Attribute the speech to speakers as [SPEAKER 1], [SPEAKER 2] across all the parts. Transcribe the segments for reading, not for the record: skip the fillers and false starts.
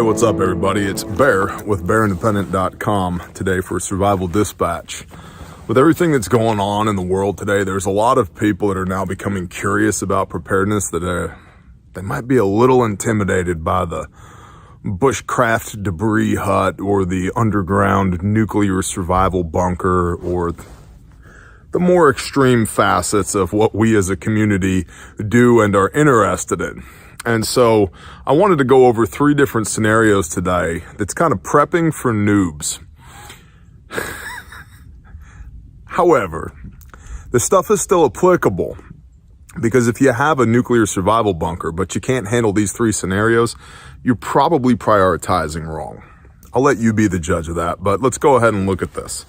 [SPEAKER 1] what's up everybody? It's Bear with BearIndependent.com today for Survival Dispatch. With everything that's going on in the world today, there's a lot of people that are now becoming curious about preparedness that they might be a little intimidated by the bushcraft debris hut or the underground nuclear survival bunker or the more extreme facets of what we as a community do and are interested in. And so I wanted to go over 3 different scenarios today that's kind of prepping for noobs. However, the stuff is still applicable because if you have a nuclear survival bunker, but you can't handle these 3 scenarios, you're probably prioritizing wrong. I'll let you be the judge of that, but let's go ahead and look at this.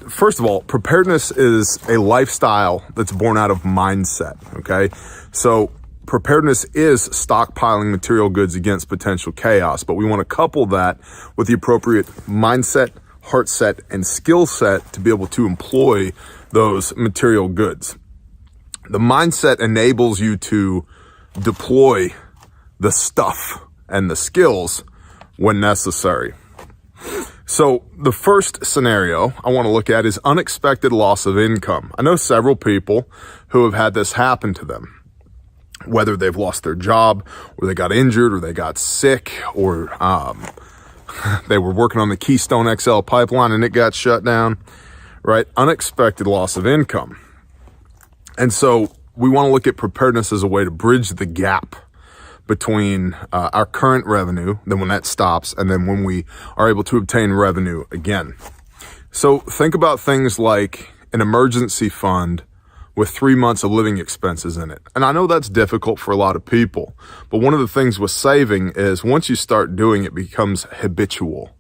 [SPEAKER 1] First of all, preparedness is a lifestyle that's born out of mindset, okay? So preparedness is stockpiling material goods against potential chaos, but we want to couple that with the appropriate mindset, heart set, and skill set to be able to employ those material goods. The mindset enables you to deploy the stuff and the skills when necessary. So the first scenario I want to look at is unexpected loss of income. I know several people who have had this happen to them. Whether they've lost their job, or they got injured, or they got sick, or they were working on the Keystone XL pipeline and it got shut down, right? Unexpected loss of income. And so we want to look at preparedness as a way to bridge the gap between our current revenue, then when that stops, and then when we are able to obtain revenue again. So think about things like an emergency fund with 3 months of living expenses in it. And I know that's difficult for a lot of people, but one of the things with saving is once you start doing it becomes habitual.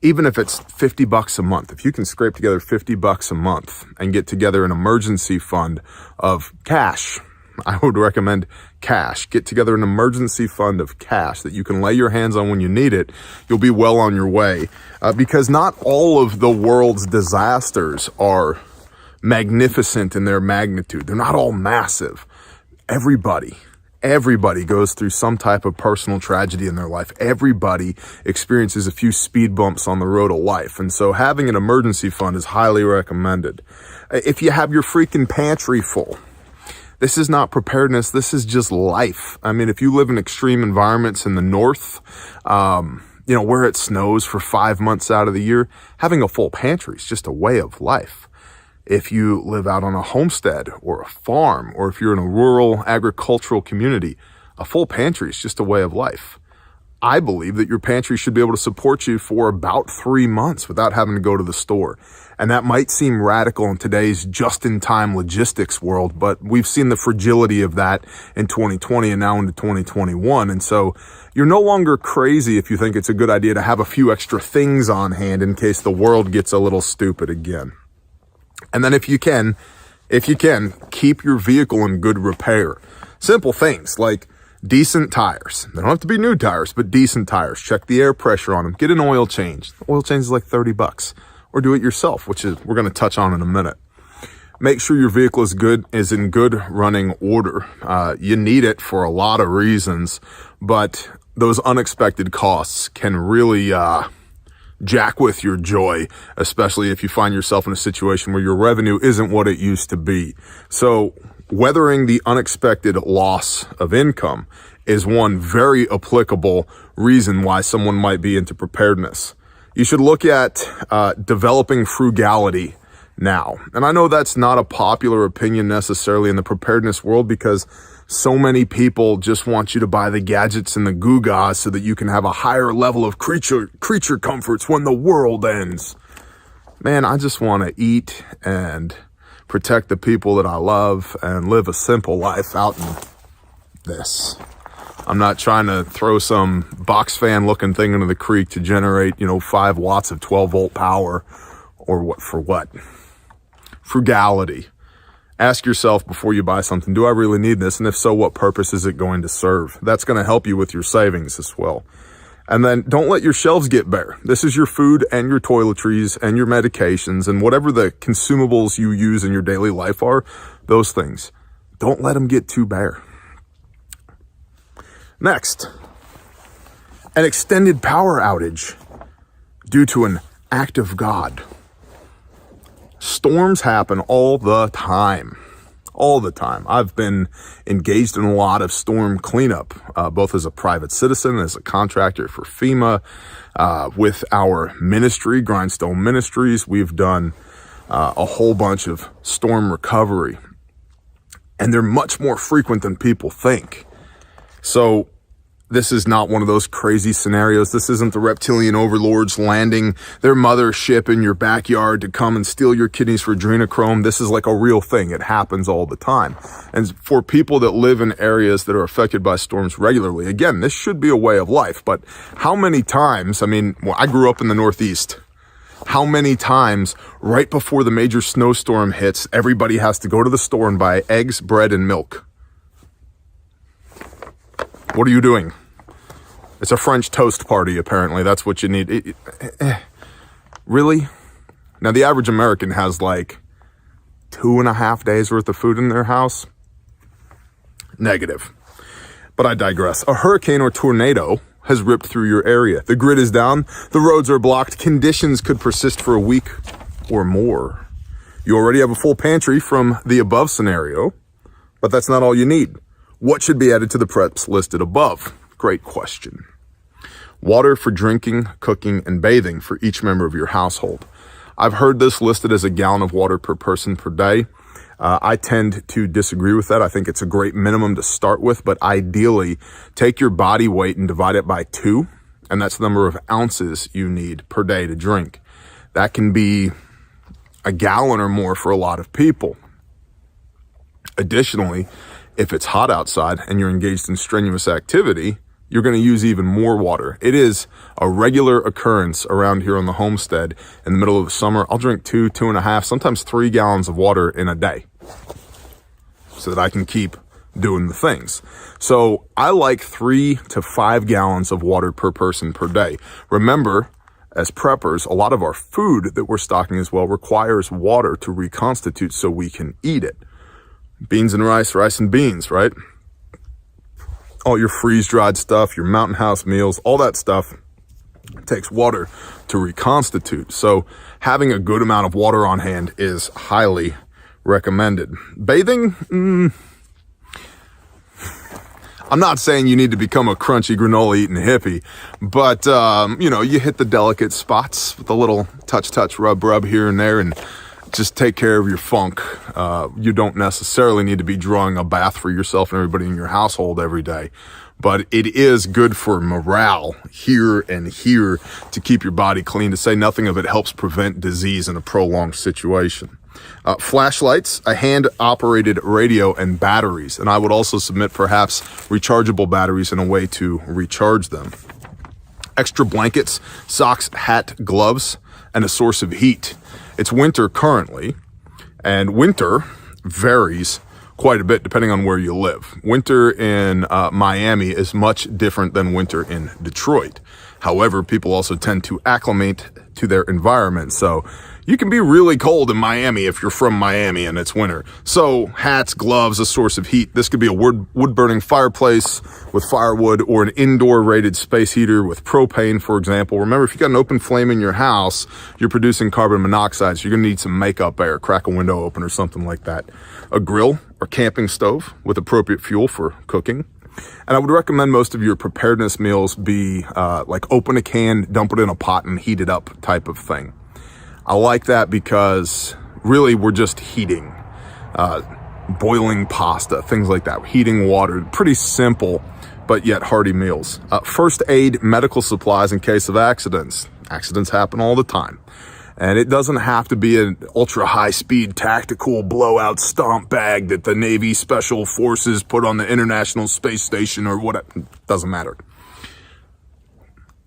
[SPEAKER 1] Even if it's $50 a month, if you can scrape together $50 a month and get together an emergency fund of cash, I would recommend cash. Get together an emergency fund of cash that you can lay your hands on when you need it. You'll be well on your way because not all of the world's disasters are magnificent in their magnitude. They're not all massive. Everybody goes through some type of personal tragedy in their life. Everybody experiences a few speed bumps on the road of life. And so having an emergency fund is highly recommended. If you have your freaking pantry full, this is not preparedness. This is just life. I mean, if you live in extreme environments in the north, where it snows for 5 months out of the year, having a full pantry is just a way of life. If you live out on a homestead or a farm, or if you're in a rural agricultural community, a full pantry is just a way of life. I believe that your pantry should be able to support you for about 3 months without having to go to the store. And that might seem radical in today's just-in-time logistics world, but we've seen the fragility of that in 2020 and now into 2021. And so you're no longer crazy if you think it's a good idea to have a few extra things on hand in case the world gets a little stupid again. And then if you can, keep your vehicle in good repair. Simple things like decent tires. They don't have to be new tires, but decent tires. Check the air pressure on them. Get an oil change. The oil change is like $30. Or do it yourself, which is we're going to touch on in a minute. Make sure your vehicle is in good running order. You need it for a lot of reasons, but those unexpected costs can really jack with your joy, especially if you find yourself in a situation where your revenue isn't what it used to be. So weathering the unexpected loss of income is one very applicable reason why someone might be into preparedness. You should look at developing frugality now. And I know that's not a popular opinion necessarily in the preparedness world because so many people just want you to buy the gadgets and the gewgaws so that you can have a higher level of creature comforts when the world ends. Man, I just want to eat and protect the people that I love and live a simple life out in this. I'm not trying to throw some box fan looking thing into the creek to generate, 5 watts of 12 volt power or what for what? Frugality. Ask yourself before you buy something, do I really need this? And if so, what purpose is it going to serve? That's going to help you with your savings as well. And then don't let your shelves get bare. This is your food and your toiletries and your medications and whatever the consumables you use in your daily life are, those things. Don't let them get too bare. Next, An extended power outage due to an act of God. Storms happen all the time. All the time. I've been engaged in a lot of storm cleanup, both as a private citizen, as a contractor for FEMA, with our ministry, Grindstone Ministries. We've done a whole bunch of storm recovery, and they're much more frequent than people think. So this is not one of those crazy scenarios. This isn't the reptilian overlords landing their mothership in your backyard to come and steal your kidneys for adrenochrome. This is like a real thing. It happens all the time. And for people that live in areas that are affected by storms regularly, again, this should be a way of life. But how many times, I grew up in the Northeast. How many times right before the major snowstorm hits, everybody has to go to the store and buy eggs, bread, and milk? What are you doing? It's a French toast party, apparently. That's what you need. Really? Now, the average American has like 2.5 days worth of food in their house. Negative. But I digress. A hurricane or tornado has ripped through your area. The grid is down. The roads are blocked. Conditions could persist for a week or more. You already have a full pantry from the above scenario, but that's not all you need. What should be added to the preps listed above? Great question. Water for drinking, cooking, and bathing for each member of your household. I've heard this listed as a gallon of water per person per day. I tend to disagree with that. I think it's a great minimum to start with, but ideally, take your body weight and divide it by 2, and that's the number of ounces you need per day to drink. That can be a gallon or more for a lot of people. Additionally, if it's hot outside and you're engaged in strenuous activity, you're going to use even more water. It is a regular occurrence around here on the homestead in the middle of the summer. I'll drink 2.5, sometimes 3 gallons of water in a day so that I can keep doing the things. So I like 3 to 5 gallons of water per person per day. Remember, as preppers, a lot of our food that we're stocking as well requires water to reconstitute so we can eat it. Beans and rice, rice and beans, right? All your freeze-dried stuff, your Mountain House meals, all that stuff takes water to reconstitute. So having a good amount of water on hand is highly recommended. Bathing, I'm not saying you need to become a crunchy granola eating hippie, but, you hit the delicate spots with a little touch, rub here and there, and just take care of your funk. You don't necessarily need to be drawing a bath for yourself and everybody in your household every day, but it is good for morale here and here to keep your body clean, to say nothing of it helps prevent disease in a prolonged situation. Flashlights, a hand-operated radio, and batteries. And I would also submit perhaps rechargeable batteries in a way to recharge them. Extra blankets, socks, hat, gloves, and a source of heat. It's winter currently, and winter varies quite a bit depending on where you live. Winter in Miami is much different than winter in Detroit. However, people also tend to acclimate to their environment. So you can be really cold in Miami if you're from Miami and it's winter. So hats, gloves, a source of heat. This could be a wood-burning fireplace with firewood, or an indoor rated space heater with propane, for example. Remember, if you got an open flame in your house, you're producing carbon monoxide, so you're gonna need some makeup air, crack a window open or something like that. A grill or camping stove with appropriate fuel for cooking. And I would recommend most of your preparedness meals be like open a can, dump it in a pot, and heat it up type of thing. I like that because really we're just heating, boiling pasta, things like that, heating water, pretty simple, but yet hearty meals. First aid, medical supplies in case of accidents. Accidents happen all the time. And it doesn't have to be an ultra high speed tactical blowout stomp bag that the Navy Special Forces put on the International Space Station or whatever. Doesn't matter.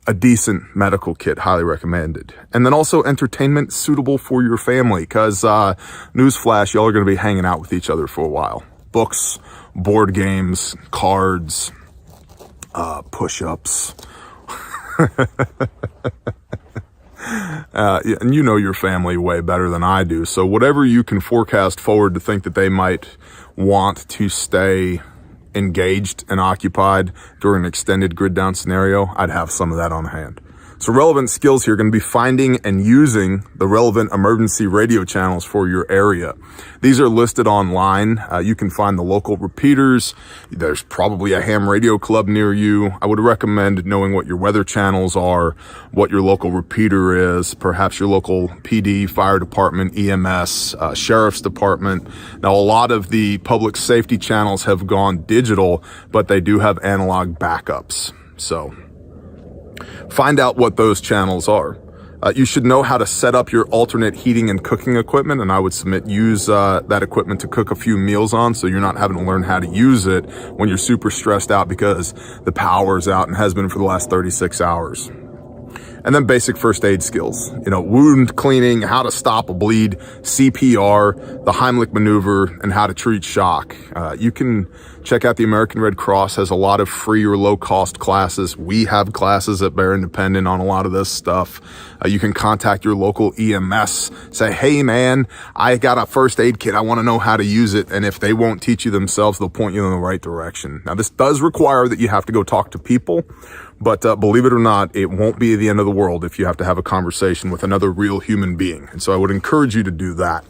[SPEAKER 1] A decent medical kit, highly recommended. And then also entertainment suitable for your family, because newsflash, y'all are going to be hanging out with each other for a while. Books, board games, cards, push-ups. And you know your family way better than I do. So whatever you can forecast forward to think that they might want to stay engaged and occupied during an extended grid down scenario, I'd have some of that on hand. So relevant skills here are going to be finding and using the relevant emergency radio channels for your area. These are listed online. You can find the local repeaters. There's probably a ham radio club near you. I would recommend knowing what your weather channels are, what your local repeater is, perhaps your local PD, fire department, EMS, sheriff's department. Now, a lot of the public safety channels have gone digital, but they do have analog backups. So find out what those channels are. You should know how to set up your alternate heating and cooking equipment, and I would submit use that equipment to cook a few meals on, so you're not having to learn how to use it when you're super stressed out because the power's out and has been for the last 36 hours. And then basic first aid skills, wound cleaning, how to stop a bleed, CPR, the Heimlich maneuver, and how to treat shock. You can check out the American Red Cross, has a lot of free or low cost classes. We have classes at Bear Independent on a lot of this stuff. You can contact your local EMS, say, hey man, I got a first aid kit. I want to know how to use it. And if they won't teach you themselves, they'll point you in the right direction. Now, this does require that you have to go talk to people. But believe it or not, it won't be the end of the world if you have to have a conversation with another real human being. And so I would encourage you to do that.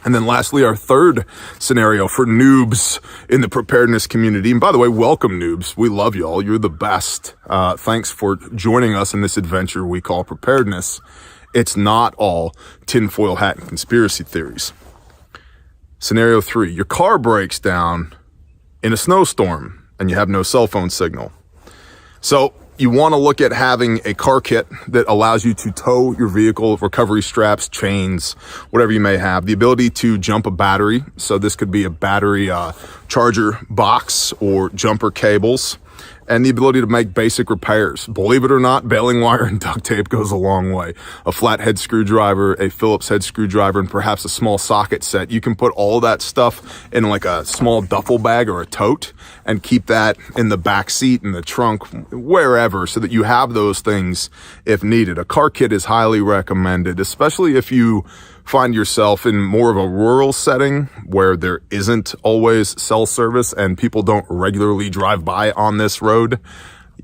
[SPEAKER 1] And then lastly, our third scenario for noobs in the preparedness community. And by the way, welcome noobs. We love y'all. You're the best. Thanks for joining us in this adventure we call preparedness. It's not all tinfoil hat and conspiracy theories. Scenario 3, your car breaks down in a snowstorm and you have no cell phone signal. So you want to look at having a car kit that allows you to tow your vehicle, recovery straps, chains, whatever you may have. The ability to jump a battery. So this could be a battery charger box or jumper cables. And the ability to make basic repairs. Believe it or not, baling wire and duct tape goes a long way. A flathead screwdriver, a Phillips head screwdriver, and perhaps a small socket set. You can put all that stuff in like a small duffel bag or a tote and keep that in the back seat, in the trunk, wherever, so that you have those things if needed. A car kit is highly recommended, especially if you find yourself in more of a rural setting where there isn't always cell service and people don't regularly drive by on this road.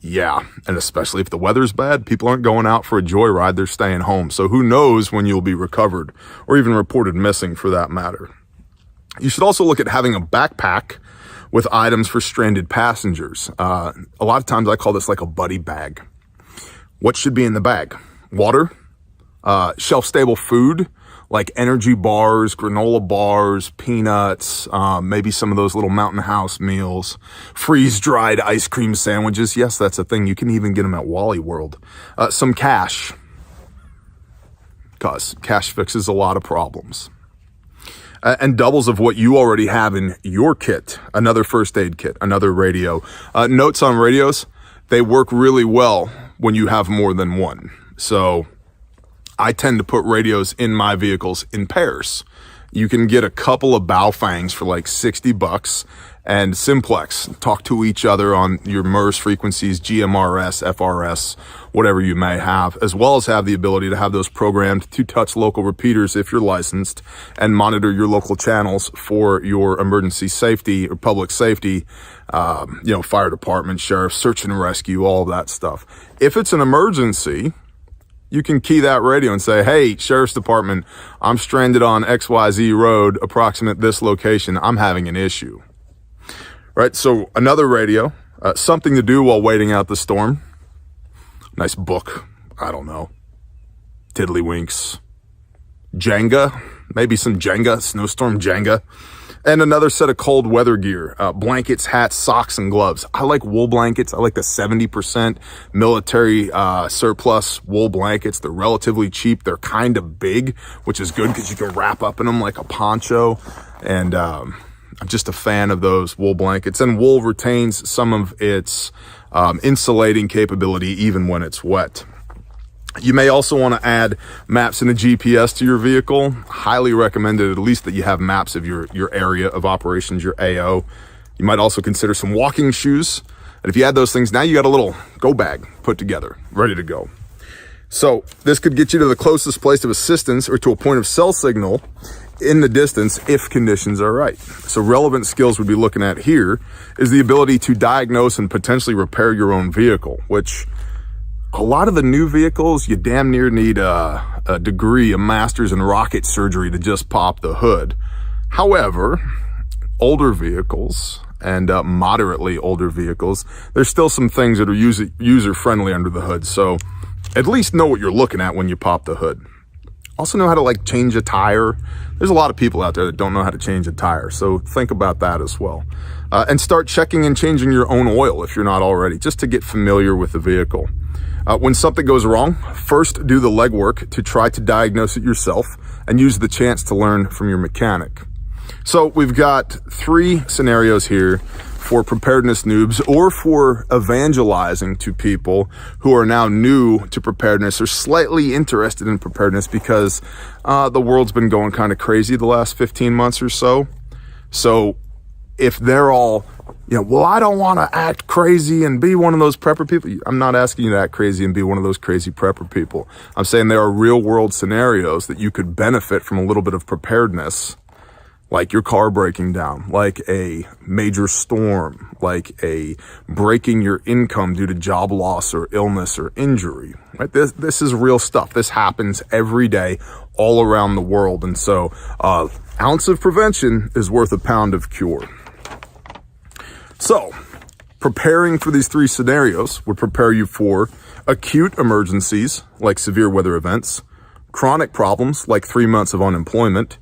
[SPEAKER 1] Yeah, and especially if the weather's bad, people aren't going out for a joyride, they're staying home. So who knows when you'll be recovered or even reported missing for that matter. You should also look at having a backpack with items for stranded passengers. A lot of times I call this like a buddy bag. What should be in the bag? Water, shelf-stable food, like energy bars, granola bars, peanuts, maybe some of those little Mountain House meals, freeze-dried ice cream sandwiches. Yes, that's a thing. You can even get them at Wally World. Some cash, because cash fixes a lot of problems. And doubles of what you already have in your kit. Another first aid kit, another radio. Notes on radios, they work really well when you have more than one. So I tend to put radios in my vehicles in pairs. You can get a couple of Baofangs for like $60 and simplex. Talk to each other on your MERS frequencies, GMRS, FRS, whatever you may have, as well as have the ability to have those programmed to touch local repeaters if you're licensed and monitor your local channels for your emergency safety or public safety, fire department, sheriff, search and rescue, all of that stuff. If it's an emergency, you can key that radio and say, hey, Sheriff's Department, I'm stranded on XYZ road, approximate this location. I'm having an issue. Right, so another radio, something to do while waiting out the storm. Nice book, I don't know. Tiddlywinks. Jenga, maybe some Jenga, snowstorm Jenga. And another set of cold weather gear, blankets, hats, socks, and gloves. I like wool blankets. I like the 70% military surplus wool blankets. They're relatively cheap. They're kind of big, which is good because you can wrap up in them like a poncho. And I'm just a fan of those wool blankets. And wool retains some of its insulating capability even when it's wet. You may also want to add maps and a GPS to your vehicle. Highly recommended at least that you have maps of your area of operations, your AO. You might also consider some walking shoes. And if you add those things, now you got a little go bag put together, ready to go. So this could get you to the closest place of assistance or to a point of cell signal in the distance if conditions are right. So relevant skills we'd be looking at here is the ability to diagnose and potentially repair your own vehicle, which a lot of the new vehicles, you damn near need a degree, a master's in rocket surgery to just pop the hood. However, older vehicles and moderately older vehicles, there's still some things that are user-friendly under the hood. So at least know what you're looking at when you pop the hood. Also know how to like change a tire. There's a lot of people out there that don't know how to change a tire. So think about that as well. And start checking and changing your own oil if you're not already, just to get familiar with the vehicle. When something goes wrong, first do the legwork to try to diagnose it yourself and use the chance to learn from your mechanic. So we've got 3 scenarios here for preparedness noobs or for evangelizing to people who are now new to preparedness or slightly interested in preparedness because the world's been going kind of crazy the last 15 months or so. So if they're all, well, I don't want to act crazy and be one of those prepper people. I'm not asking you to act crazy and be one of those crazy prepper people. I'm saying there are real world scenarios that you could benefit from a little bit of preparedness, like your car breaking down, like a major storm, like a breaking your income due to job loss or illness or injury, right? This is real stuff. This happens every day all around the world. And so, ounce of prevention is worth a pound of cure. So, preparing for these 3 scenarios would prepare you for acute emergencies, like severe weather events, chronic problems, like 3 months of unemployment,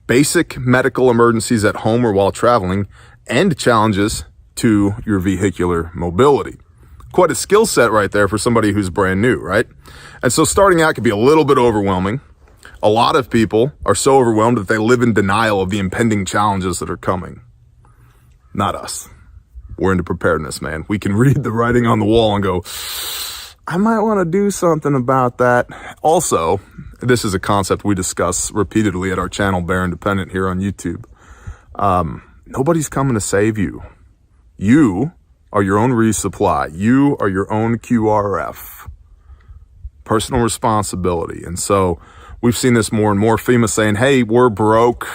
[SPEAKER 1] basic medical emergencies at home or while traveling, and challenges to your vehicular mobility. Quite a skill set right there for somebody who's brand new, right? And so starting out can be a little bit overwhelming. A lot of people are so overwhelmed that they live in denial of the impending challenges that are coming. Not us. We're into preparedness, man. We can read the writing on the wall and go, I might want to do something about that. Also, this is a concept we discuss repeatedly at our channel, Bear Independent, here on YouTube. Nobody's coming to save you. You are your own resupply. You are your own QRF. Personal responsibility. And so we've seen this more and more. FEMA saying, hey, we're broke.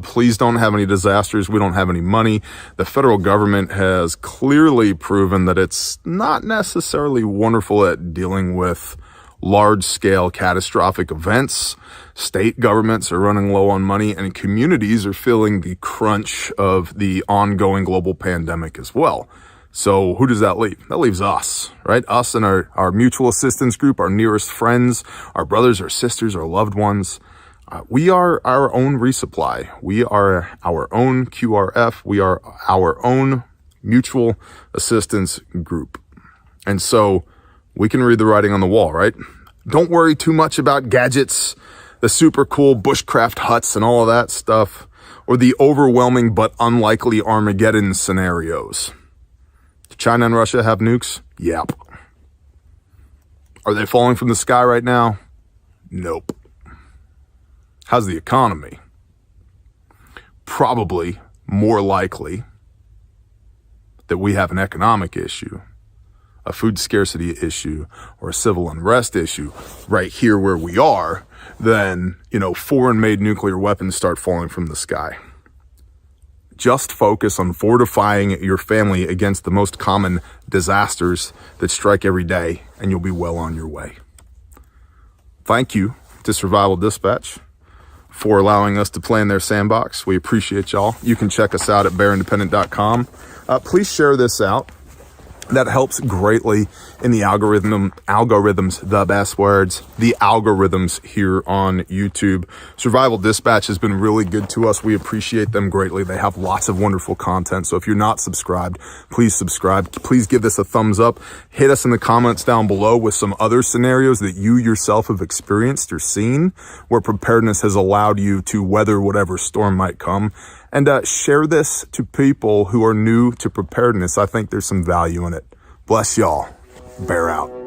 [SPEAKER 1] Please don't have any disasters. We don't have any money. The federal government has clearly proven that it's not necessarily wonderful at dealing with large-scale catastrophic events. State governments are running low on money, and communities are feeling the crunch of the ongoing global pandemic as well. So who does that leave? That leaves us, right? Us and our mutual assistance group, our nearest friends, our brothers, our sisters, our loved ones. We are our own resupply. We are our own QRF. We are our own mutual assistance group. And so we can read the writing on the wall, right? Don't worry too much about gadgets, the super cool bushcraft huts and all of that stuff, or the overwhelming but unlikely Armageddon scenarios. Do China and Russia have nukes? Yep. Are they falling from the sky right now? Nope. How's the economy? Probably more likely that we have an economic issue, a food scarcity issue, or a civil unrest issue right here where we are than, foreign-made nuclear weapons start falling from the sky. Just focus on fortifying your family against the most common disasters that strike every day, and you'll be well on your way. Thank you to Survival Dispatch for allowing us to play in their sandbox. We appreciate y'all. You can check us out at bearindependent.com. Please share this out. That helps greatly in the algorithms, the best words, the algorithms here on YouTube. Survival Dispatch has been really good to us. We appreciate them greatly. They have lots of wonderful content. So if you're not subscribed, please subscribe. Please give this a thumbs up. Hit us in the comments down below with some other scenarios that you yourself have experienced or seen where preparedness has allowed you to weather whatever storm might come. And share this to people who are new to preparedness. I think there's some value in it. Bless y'all. Bear out.